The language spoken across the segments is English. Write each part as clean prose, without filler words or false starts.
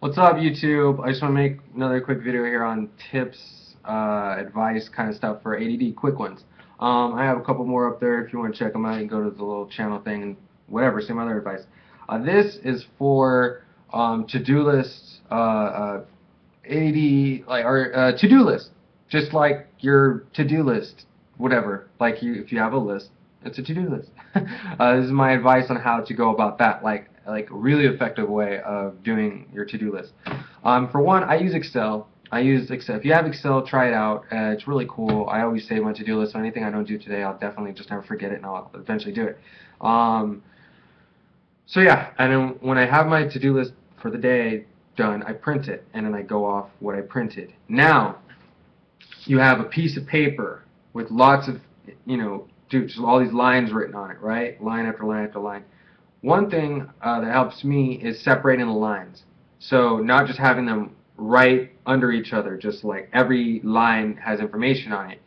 What's up, YouTube? I just want to make another quick video here on tips, advice, kind of stuff for ADD, quick ones. I have a couple more up there. If you want to check them out, you can go to the little channel thing and whatever, same other advice. This is for to-do lists, ADD, like, or to-do list, just like your to-do list, whatever. Like if you have a list, it's a to-do list. This is my advice on how to go about that, like a really effective way of doing your to-do list. For one, I use Excel. I use Excel. If you have Excel, try it out. It's really cool. I always save my to-do list. So anything I don't do today, I'll definitely just never forget it, and I'll eventually do it. So yeah, and then when I have my to-do list for the day done, I print it, and then I go off what I printed. Now, you have a piece of paper with lots of, dude, just all these lines written on it, right? Line after line after line. One thing that helps me is separating the lines. So not just having them right under each other, just like every line has information on it.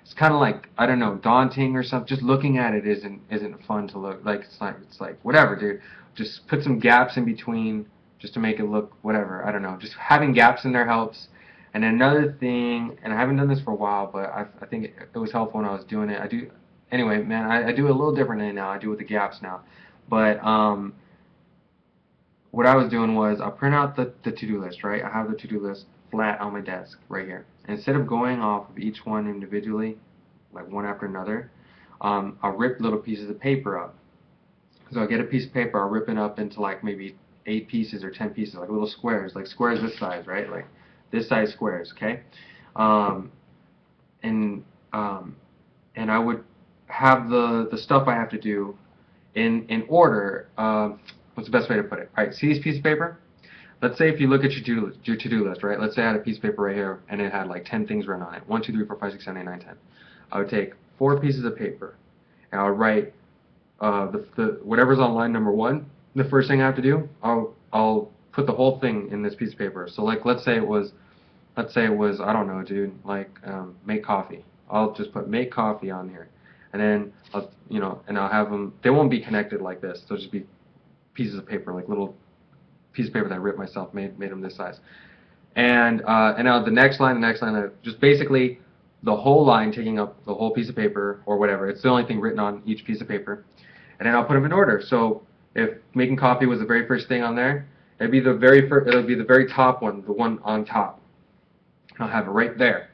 It's kind of like, I don't know, daunting or something. Just looking at it isn't fun to look like. It's like whatever, dude. Just put some gaps in between just to make it look whatever. I don't know. Just having gaps in there helps. And another thing, and I haven't done this for a while, but I think it was helpful when I was doing it. Anyway, man, I do it a little differently now. I do it with the gaps now. But what I was doing was I'll print out the to-do list, right? I have the to-do list flat on my desk right here. And instead of going off of each one individually, like one after another, I'll rip little pieces of paper up. So I'll get a piece of paper, I'll rip it up into like maybe 8 pieces or 10 pieces, like little squares, like squares this size, right? Like this size squares, okay? And I would have the stuff I have to do in order. What's the best way to put it? All right, see this piece of paper? Let's say if you look at your to-do list, right? Let's say I had a piece of paper right here, and it had like 10 things written on it. 1, 2, 3, 4, 5, 6, 7, 8, 9, 10. I would take 4 pieces of paper, and I would write whatever's on line number 1. The first thing I have to do, I'll put the whole thing in this piece of paper. So like, let's say it was, I don't know, dude, like make coffee. I'll just put make coffee on here, and then I'll have them. They won't be connected like this. They'll just be pieces of paper, like little piece of paper that I ripped myself, made them this size. And now the next line, just basically the whole line taking up the whole piece of paper or whatever. It's the only thing written on each piece of paper. And then I'll put them in order. So if making coffee was the very first thing on there, it'll be the very top one, the one on top. I'll have it right there.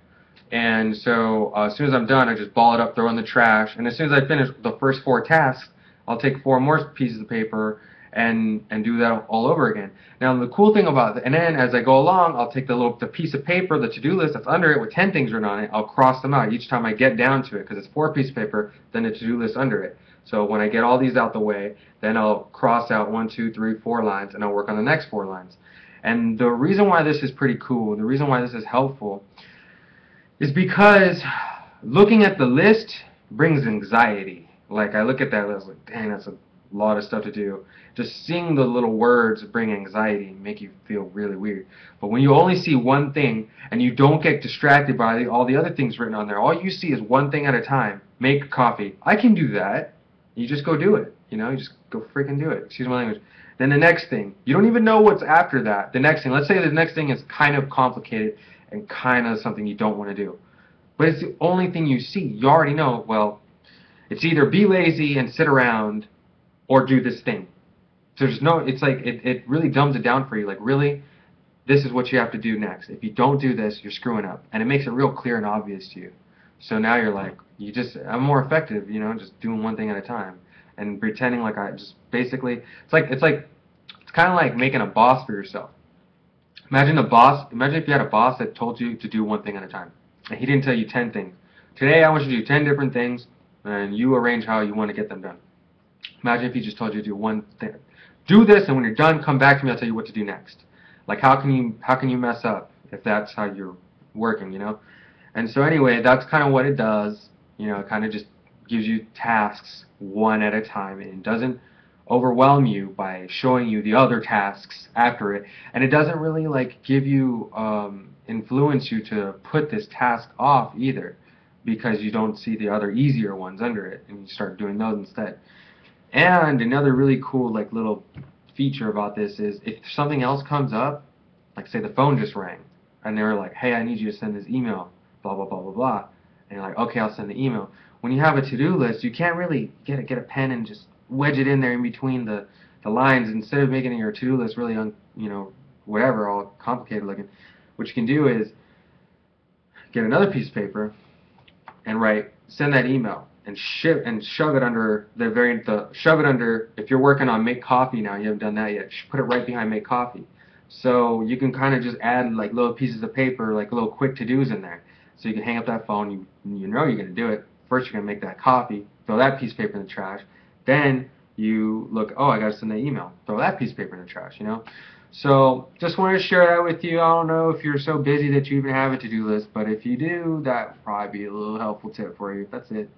And so as soon as I'm done, I just ball it up, throw it in the trash. And as soon as I finish the first 4 tasks, I'll take 4 more pieces of paper and do that all over again. Now the cool thing about it, and then as I go along, I'll take the piece of paper, the to-do list that's under it with 10 things written on it. I'll cross them out each time I get down to it, because it's 4 pieces of paper, then the to-do list under it. So when I get all these out the way, then I'll cross out 1, 2, 3, 4 lines, and I'll work on the next 4 lines. And the reason why this is pretty cool, the reason why this is helpful, is because looking at the list brings anxiety. Like, I look at that list like, dang, that's a lot of stuff to do. Just seeing the little words bring anxiety and make you feel really weird. But when you only see one thing and you don't get distracted by all the other things written on there, all you see is one thing at a time. Make coffee. I can do that. You just go do it. You just go freaking do it. Excuse my language. Then the next thing, you don't even know what's after that. The next thing, let's say the next thing is kind of complicated and kind of something you don't want to do. But it's the only thing you see. You already know, well, it's either be lazy and sit around or do this thing. So there's no, it's like, it really dumbs it down for you. Like, really, this is what you have to do next. If you don't do this, you're screwing up. And it makes it real clear and obvious to you. So now you're like, I'm more effective, just doing one thing at a time. And pretending like I just basically, it's kind of like making a boss for yourself. Imagine if you had a boss that told you to do one thing at a time. And he didn't tell you 10 things. Today I want you to do 10 different things, and you arrange how you want to get them done. Imagine if he just told you to do one thing. Do this, and when you're done, come back to me, I'll tell you what to do next. Like, how can you mess up if that's how you're working, And so anyway, that's kind of what it does. It kind of just gives you tasks one at a time, and it doesn't overwhelm you by showing you the other tasks after it, and it doesn't really like give you influence you to put this task off either, because you don't see the other easier ones under it and you start doing those instead. And another really cool like little feature about this is if something else comes up like say the phone just rang, and they were like, hey, I need you to send this email, blah blah blah blah blah, and you're like, okay, I'll send the email. When you have a to-do list, you can't really get a pen and just wedge it in there in between the lines. Instead of making your to-do list really whatever, all complicated looking, what you can do is get another piece of paper and send that email and shove it under shove it under. If you're working on make coffee now, you haven't done that yet, put it right behind make coffee. So you can kind of just add like little pieces of paper, like little quick to-dos in there. So you can hang up that phone, you know you're going to do it. First you're going to make that coffee, throw that piece of paper in the trash. Then you look, oh, I got to send that email. Throw that piece of paper in the trash, you know. So just wanted to share that with you. I don't know if you're so busy that you even have a to-do list, but if you do, that would probably be a little helpful tip for you. That's it.